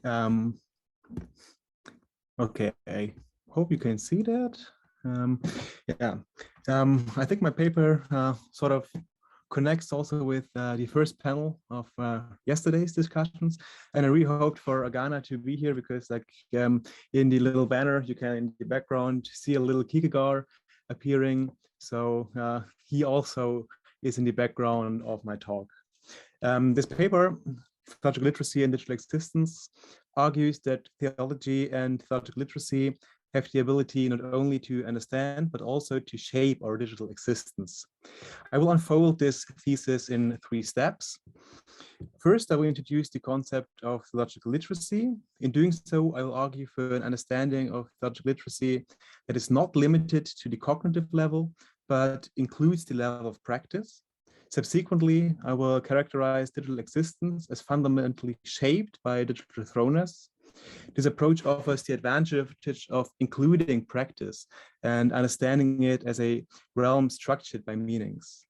Um, okay, I hope you can see that. Yeah, I think my paper sort of connects also with the first panel of yesterday's discussions, and I really hoped for Agana to be here because, like, in the little banner, you can in the background see a little Kierkegaard appearing. So he also is in the background of my talk. This paper, Theological Literacy and Digital Existence, argues that theology and theological literacy have the ability not only to understand, but also to shape our digital existence. I will unfold this thesis in 3 steps. First, I will introduce the concept of theological literacy. In doing so, I will argue for an understanding of theological literacy that is not limited to the cognitive level, but includes the level of practice. Subsequently, I will characterize digital existence as fundamentally shaped by digital thoroughness. This approach offers the advantage of including practice and understanding it as a realm structured by meanings.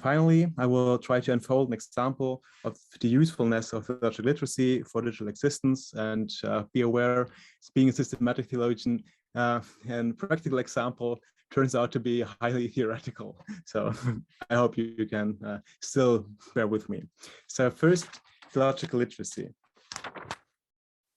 Finally, I will try to unfold an example of the usefulness of theological literacy for digital existence, and be aware, being a systematic theologian, and practical example turns out to be highly theoretical. So I hope you can still bear with me. So first, theological literacy.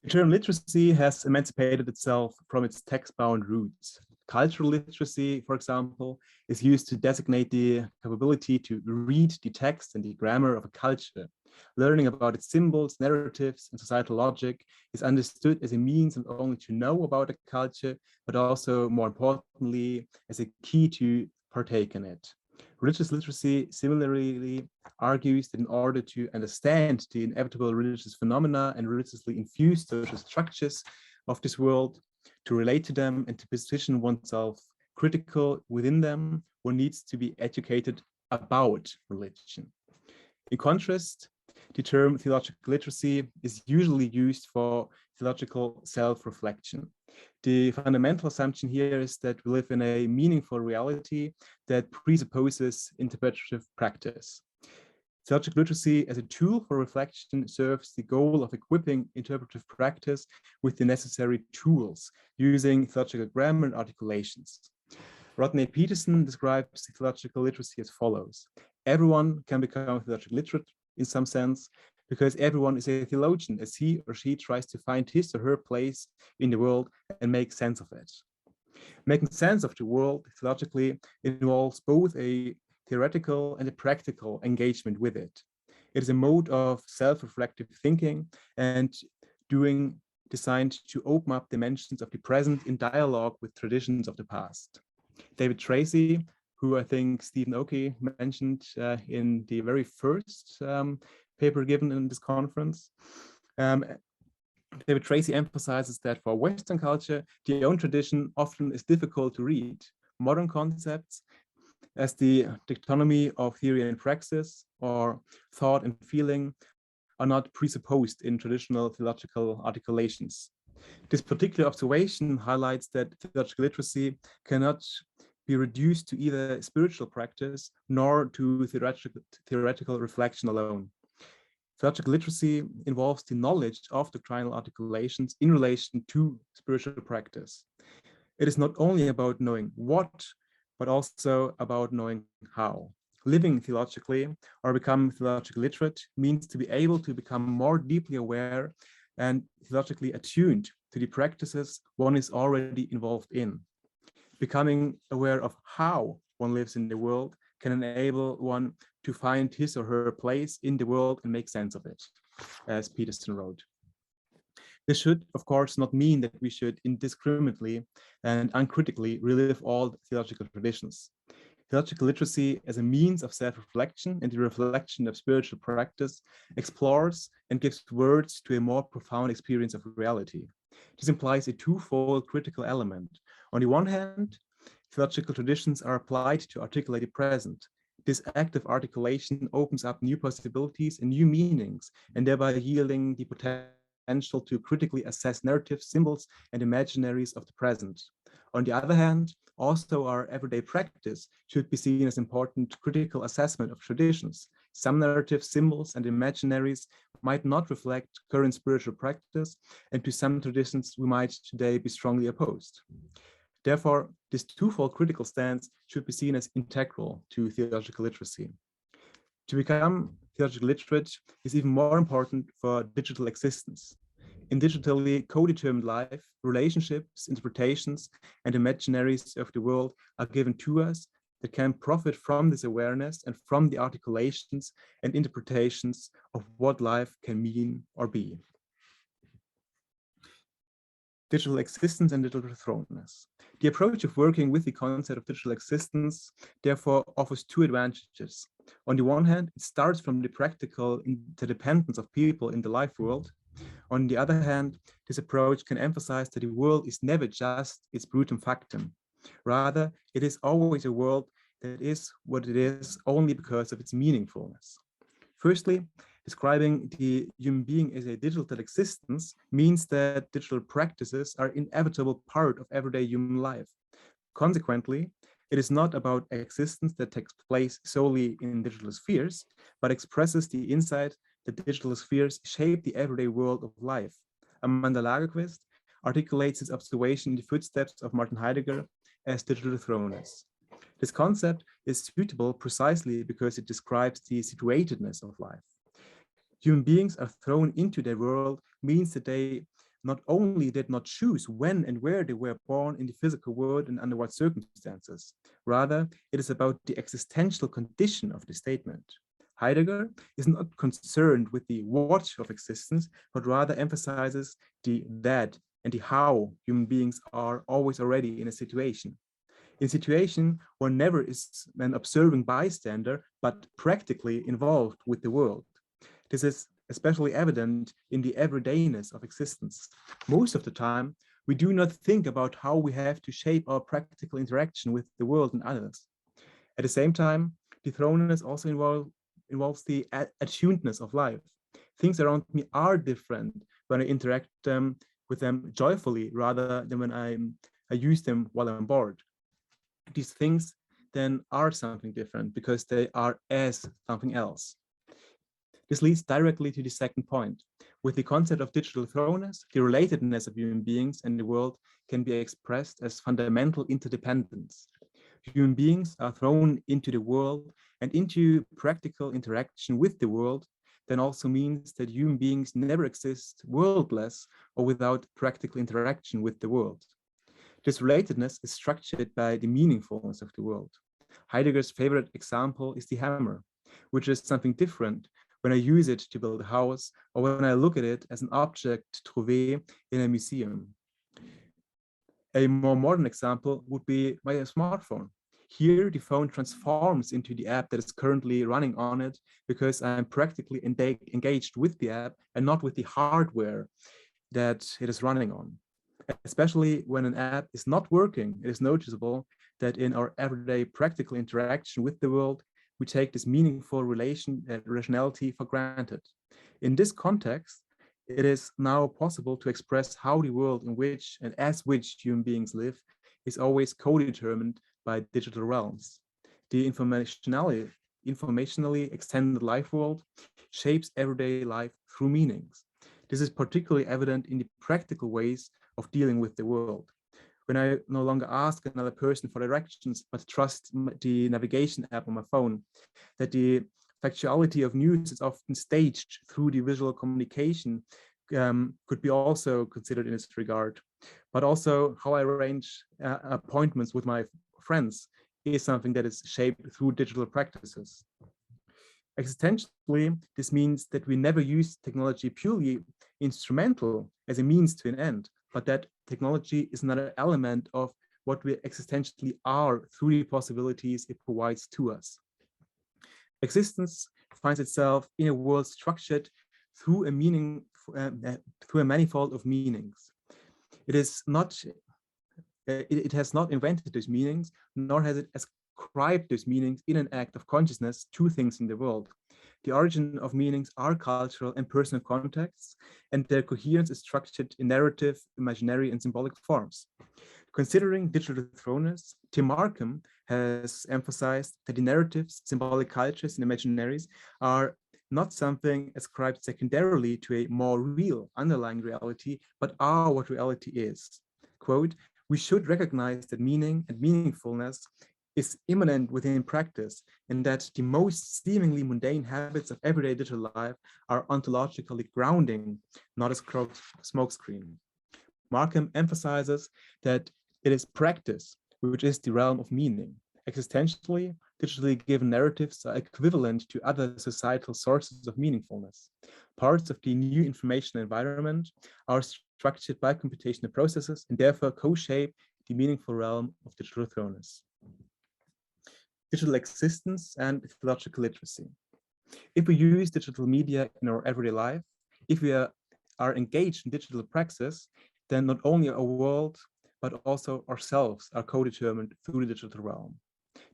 The term literacy has emancipated itself from its text-bound roots. Cultural literacy, for example, is used to designate the capability to read the text and the grammar of a culture. Learning about its symbols, narratives, and societal logic is understood as a means not only to know about a culture, but also, more importantly, as a key to partake in it. Religious literacy similarly argues that in order to understand the inevitable religious phenomena and religiously infused social structures of this world, to relate to them and to position oneself critical within them, one needs to be educated about religion. In contrast, the term theological literacy is usually used for theological self-reflection. The fundamental assumption here is that we live in a meaningful reality that presupposes interpretative practice. Theological literacy as a tool for reflection serves the goal of equipping interpretive practice with the necessary tools, using theological grammar and articulations. Rodney Peterson describes theological literacy as follows. Everyone can become theological literate in some sense, because everyone is a theologian as he or she tries to find his or her place in the world and make sense of it. Making sense of the world theologically involves both a theoretical and a practical engagement with it. It is a mode of self-reflective thinking and doing designed to open up dimensions of the present in dialogue with traditions of the past. David Tracy, who I think Stephen Oki mentioned in the very first paper given in this conference, David Tracy emphasizes that for Western culture, the own tradition often is difficult to read. Modern concepts, as the dichotomy of theory and praxis, or thought and feeling, are not presupposed in traditional theological articulations. This particular observation highlights that theological literacy cannot be reduced to either spiritual practice nor to theoretical reflection alone. Theological literacy involves the knowledge of doctrinal articulations in relation to spiritual practice. It is not only about knowing what, but also about knowing how. Living theologically or becoming theologically literate means to be able to become more deeply aware and theologically attuned to the practices one is already involved in. Becoming aware of how one lives in the world can enable one to find his or her place in the world and make sense of it, as Peterson wrote. This should, of course, not mean that we should indiscriminately and uncritically relive all theological traditions. Theological literacy as a means of self-reflection and the reflection of spiritual practice explores and gives words to a more profound experience of reality. This implies a twofold critical element. On the one hand, theological traditions are applied to articulate the present. This active articulation opens up new possibilities and new meanings, and thereby yielding the potential to critically assess narratives, symbols, and imaginaries of the present. On the other hand, also our everyday practice should be seen as important critical assessment of traditions. some narrative symbols and imaginaries might not reflect current spiritual practice, and to some traditions we might today be strongly opposed. Therefore, this twofold critical stance should be seen as integral to theological literacy. To become theological literate is even more important for digital existence. In digitally co-determined life, relationships, interpretations, and imaginaries of the world are given to us that can profit from this awareness and from the articulations and interpretations of what life can mean or be. Digital existence and digital thrownness. The approach of working with the concept of digital existence therefore offers two advantages. On the one hand, it starts from the practical interdependence of people in the life world. On the other hand, this approach can emphasize that the world is never just its brutum factum. Rather, it is always a world that is what it is only because of its meaningfulness. Firstly, describing the human being as a digital existence means that digital practices are an inevitable part of everyday human life. Consequently, it is not about existence that takes place solely in digital spheres, but expresses the insight that digital spheres shape the everyday world of life. Amanda Lagerquist articulates his observation in the footsteps of Martin Heidegger as digital thrownness. This concept is suitable precisely because it describes the situatedness of life. Human beings are thrown into their world means that they not only did not choose when and where they were born in the physical world and under what circumstances. Rather, it is about the existential condition of the statement. Heidegger is not concerned with the what of existence, but rather emphasizes the that and the how human beings are always already in a situation. In situation, one never is an observing bystander, but practically involved with the world. This is especially evident in the everydayness of existence. Most of the time, we do not think about how we have to shape our practical interaction with the world and others. At the same time, the thrownness also involves the attunedness of life. Things around me are different when I interact with them joyfully rather than when I use them while I'm bored. These things then are something different because they are as something else. This leads directly to the second point. With the concept of digital thrownness, the relatedness of human beings and the world can be expressed as fundamental interdependence. Human beings are thrown into the world and into practical interaction with the world, then also means that human beings never exist worldless or without practical interaction with the world. This relatedness is structured by the meaningfulness of the world. Heidegger's favorite example is the hammer, which is something different when I use it to build a house or when I look at it as an object trouvé in a museum. A more modern example would be my smartphone. Here, the phone transforms into the app that is currently running on it because I'm practically engaged with the app and not with the hardware that it is running on. Especially when an app is not working, it is noticeable that in our everyday practical interaction with the world, we take this meaningful rationality for granted. In this context, it is now possible to express how the world in which and as which human beings live is always co-determined by digital realms. The informationally extended life world shapes everyday life through meanings. This is particularly evident in the practical ways of dealing with the world. When I no longer ask another person for directions, but trust the navigation app on my phone, that the factuality of news is often staged through the visual communication could be also considered in this regard. But also how I arrange appointments with my friends is something that is shaped through digital practices. Existentially, this means that we never use technology purely instrumental as a means to an end, but that technology is another element of what we existentially are through the possibilities it provides to us. Existence finds itself in a world structured through a manifold of meanings. It has not invented those meanings, nor has it ascribed those meanings in an act of consciousness to things in the world. The origin of meanings are cultural and personal contexts, and their coherence is structured in narrative, imaginary, and symbolic forms. Considering digital throwness, Tim Markham has emphasized that the narratives, symbolic cultures, and imaginaries are not something ascribed secondarily to a more real underlying reality, but are what reality is. Quote, we should recognize that meaning and meaningfulness is immanent within practice, and that the most seemingly mundane habits of everyday digital life are ontologically grounding, not a smokescreen. Markham emphasizes that it is practice, which is the realm of meaning. Existentially, digitally given narratives are equivalent to other societal sources of meaningfulness. Parts of the new information environment are structured by computational processes and therefore co-shape the meaningful realm of digital throwness. Digital existence and theological literacy. If we use digital media in our everyday life, if we are engaged in digital praxis, then not only our world, but also ourselves are co-determined through the digital realm.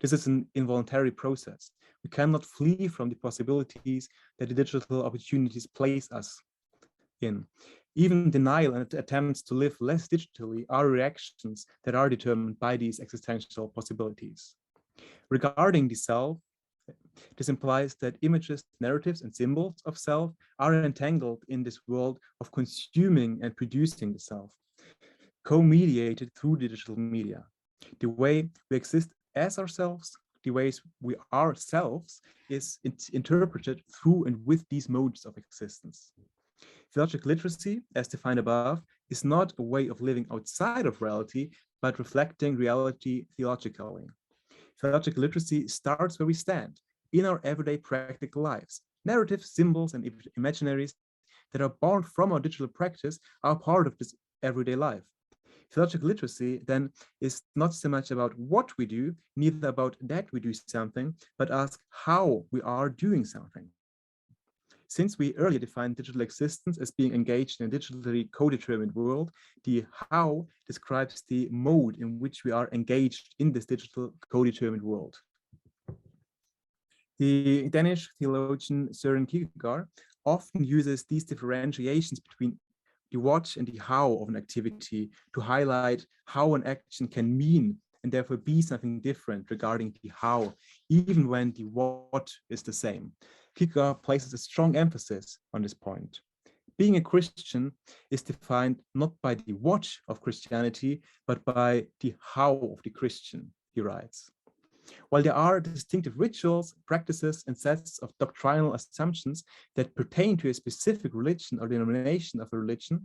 This is an involuntary process. We cannot flee from the possibilities that the digital opportunities place us in. Even denial and attempts to live less digitally are reactions that are determined by these existential possibilities. Regarding the self, this implies that images, narratives, and symbols of self are entangled in this world of consuming and producing the self, co-mediated through digital media. The way we exist as ourselves, the ways we are selves, is interpreted through and with these modes of existence. Theological literacy, as defined above, is not a way of living outside of reality, but reflecting reality theologically. Theological literacy starts where we stand, in our everyday practical lives. Narratives, symbols, and imaginaries that are born from our digital practice are part of this everyday life. Theological literacy then is not so much about what we do, neither about that we do something, but ask how we are doing something. Since we earlier defined digital existence as being engaged in a digitally co-determined world, the how describes the mode in which we are engaged in this digital co-determined world. The Danish theologian Søren Kierkegaard often uses these differentiations between the what and the how of an activity to highlight how an action can mean and therefore be something different regarding the how, even when the what is the same. Kierkegaard places a strong emphasis on this point. Being a Christian is defined not by the what of Christianity, but by the how of the Christian, he writes. While there are distinctive rituals, practices, and sets of doctrinal assumptions that pertain to a specific religion or denomination of a religion,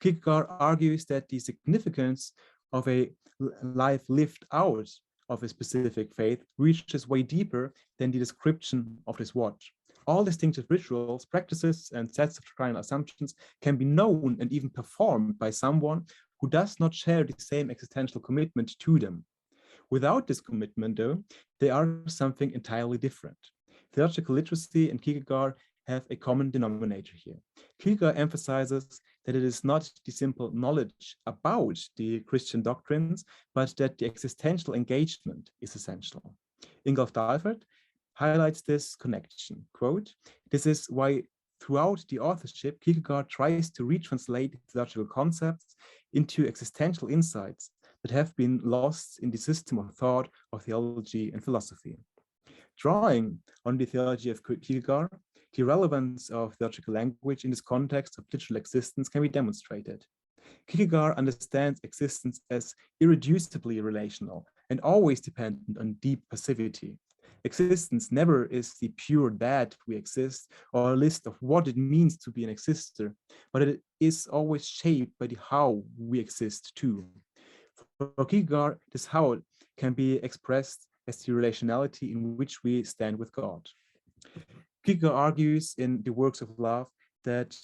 Kierkegaard argues that the significance of a life lived out of a specific faith reaches way deeper than the description of this what. All distinctive rituals, practices, and sets of doctrinal assumptions can be known and even performed by someone who does not share the same existential commitment to them. Without this commitment, though, they are something entirely different. Theological literacy and Kierkegaard have a common denominator here. Kierkegaard emphasizes that it is not the simple knowledge about the Christian doctrines, but that the existential engagement is essential. Ingolf Dalford highlights this connection. Quote, this is why throughout the authorship, Kierkegaard tries to retranslate theological concepts into existential insights that have been lost in the system of thought of theology and philosophy. Drawing on the theology of Kierkegaard, the relevance of theological language in this context of digital existence can be demonstrated. Kierkegaard understands existence as irreducibly relational and always dependent on deep passivity. Existence never is the pure that we exist or a list of what it means to be an exister, but it is always shaped by the how we exist too. For Kierkegaard, this how can be expressed as the relationality in which we stand with God. Kierkegaard argues in the Works of Love that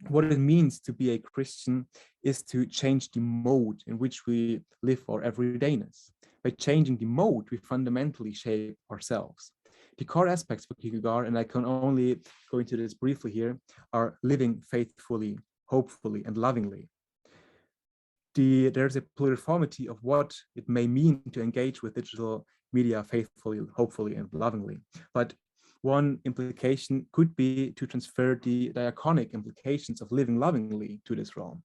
what it means to be a Christian is to change the mode in which we live our everydayness. By changing the mode, we fundamentally shape ourselves. The core aspects for Kierkegaard, and I can only go into this briefly here, are living faithfully, hopefully, and lovingly. There's a pluriformity of what it may mean to engage with digital media faithfully, hopefully, and lovingly. But one implication could be to transfer the diachronic implications of living lovingly to this realm.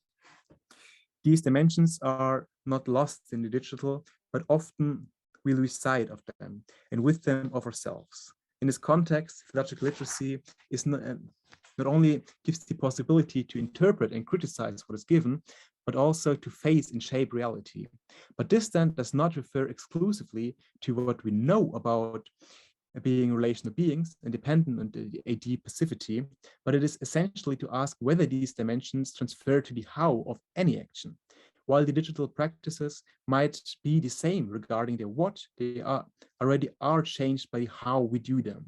These dimensions are not lost in the digital, but often we lose sight of them and with them of ourselves. In this context, theological literacy is not only gives the possibility to interpret and criticize what is given, but also to face and shape reality. But this then does not refer exclusively to what we know about being relational beings and dependent on a deep passivity, but it is essentially to ask whether these dimensions transfer to the how of any action. While the digital practices might be the same regarding their what, they already are changed by how we do them.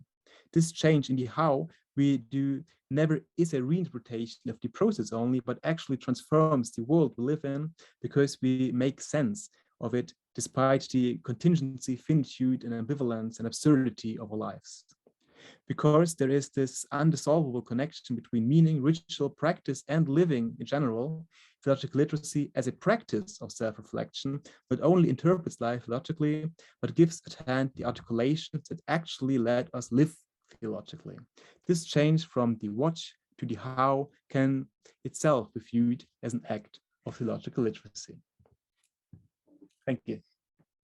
This change in the how we do never is a reinterpretation of the process only, but actually transforms the world we live in because we make sense of it despite the contingency, finitude, and ambivalence and absurdity of our lives. Because there is this undissolvable connection between meaning, ritual, practice, and living in general, theological literacy as a practice of self-reflection not only interprets life logically, but gives at hand the articulations that actually let us live theologically. This change from the what to the how can itself be viewed as an act of theological literacy. Thank you.